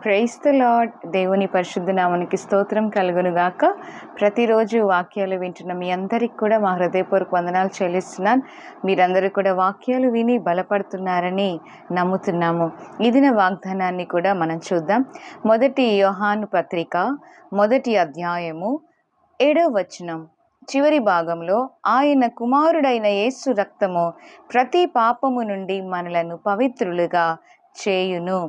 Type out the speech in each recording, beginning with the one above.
Praise the lord. దేవుని పరిశుద్ధ నామానికి స్తోత్రం కలుగునుగాక. ప్రతిరోజు వాక్యాలు వింటున్న మీ అందరికి కూడా మా హృదయపూర్వక వందనాలు చెల్లిస్తున్నాను. మీరందరూ కూడా వాక్యాలు విని బలపడుతున్నారని నమ్ముతున్నాము. ఈ దిన వాగ్దానాన్ని కూడా మనం చూద్దాం. మొదటి యోహాను పత్రిక 1వ అధ్యాయము 7వ వచనం చివరి భాగంలో, ఆయన కుమారుడైన యేసు రక్తము ప్రతి పాపము నుండి మనలను పవిత్రులుగా చేయును.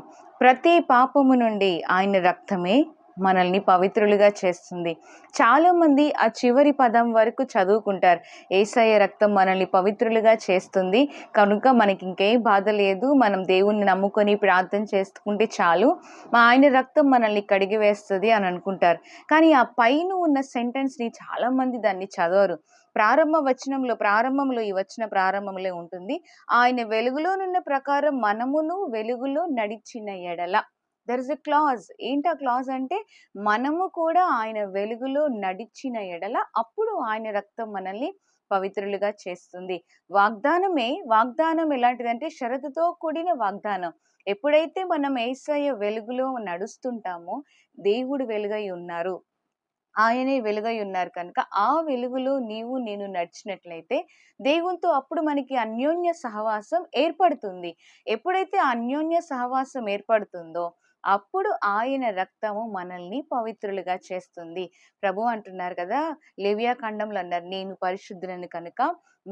ప్రతి పాపము నుండి ఆయన రక్తమే మనల్ని పవిత్రులుగా చేస్తుంది. చాలామంది ఆ చివరి పదం వరకు చదువుకుంటారు. యేసయ్య రక్తం మనల్ని పవిత్రులుగా చేస్తుంది కనుక మనకి ఇంకేం బాధ లేదు, మనం దేవుణ్ణి నమ్ముకొని ప్రార్థన చేసుకుంటే చాలు, ఆయన రక్తం మనల్ని కడిగి వేస్తుంది అని అనుకుంటారు. కానీ ఆ పైన ఉన్న సెంటెన్స్ని చాలామంది దాన్ని చదవరు. ప్రారంభంలో ఈ వచన ప్రారంభంలో ఉంటుంది, ఆయన వెలుగులోనున్న ప్రకారం మనమును వెలుగులో నడిచిన ఎడల. There is a clause. ఏంటి ఆ క్లాజ్ అంటే, మనము కూడా ఆయన వెలుగులో నడిచిన ఎడల అప్పుడు ఆయన రక్తం మనల్ని పవిత్రులుగా చేస్తుంది. వాగ్దానం ఎలాంటిదంటే షరతుతో కూడిన వాగ్దానం. ఎప్పుడైతే మనం యేసయ్య వెలుగులో నడుస్తుంటామో, దేవుడు వెలుగై ఉన్నారు, ఆయనే వెలుగై ఉన్నారు కనుక ఆ వెలుగులో నీవు నేను నడిచినట్లయితే దేవునితో అప్పుడు మనకి అన్యోన్య సహవాసం ఏర్పడుతుంది. ఎప్పుడైతే అన్యోన్య సహవాసం ఏర్పడుతుందో అప్పుడు ఆయన రక్తము మనల్ని పవిత్రులుగా చేస్తుంది. ప్రభు అంటున్నారు కదా, లేవియా ఖండంలో అన్నారు, నేను పరిశుద్ధులను కనుక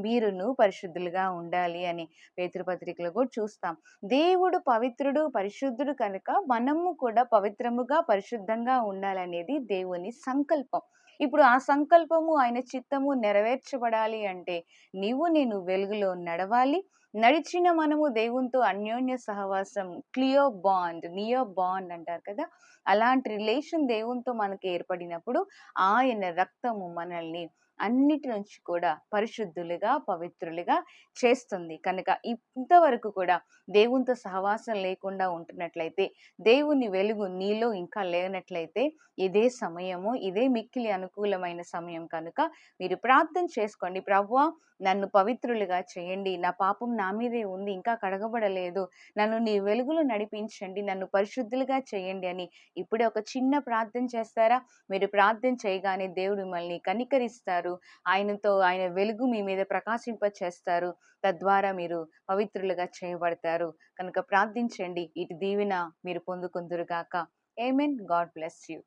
మీరును పరిశుద్ధులుగా ఉండాలి అని. పేతురుపత్రికలో కూడా చూస్తాం. దేవుడు పవిత్రుడు పరిశుద్ధుడు కనుక మనము కూడా పవిత్రముగా పరిశుద్ధంగా ఉండాలనేది దేవుని సంకల్పం. ఇప్పుడు ఆ సంకల్పము ఆయన చిత్తము నెరవేర్చబడాలి అంటే నీవు నేను వెలుగులో నడవాలి. నడిచిన మనము దేవునితో అన్యోన్య సహవాసం, నియర్ బాండ్ అంటారు కదా, అలాంటి రిలేషన్ దేవునితో మనకి ఏర్పడినప్పుడు ఆయన రక్తము మనల్ని అన్నిటి నుంచి కూడా పరిశుద్ధులుగా పవిత్రులుగా చేస్తుంది. కనుక ఇంతవరకు కూడా దేవునితో సహవాసం లేకుండా ఉంటున్నట్లయితే, దేవుని వెలుగు నీలో ఇంకా లేనట్లయితే, ఇదే మిక్కిలి అనుకూలమైన సమయం కనుక మీరు ప్రార్థన చేసుకోండి. ప్రభువా, నన్ను పవిత్రులుగా చేయండి, నా పాపం నా మీదే ఉంది, ఇంకా కడగబడలేదు, నన్ను నీ వెలుగులో నడిపించండి, నన్ను పరిశుద్ధులుగా చేయండి అని ఇప్పుడే ఒక చిన్న ప్రార్థన చేస్తారా? మీరు ప్రార్థన చేయగానే దేవుడు మిమ్మల్ని కనికరిస్తారు. ఆయన వెలుగు మీ మీద ప్రకాశింప చేస్తారు. తద్వారా మీరు పవిత్రులుగా చేయబడతారు. కనుక ప్రార్థించండి. ఇటు దీవెన మీరు పొందుకుందురుగాక. ఆమేన్. God bless you.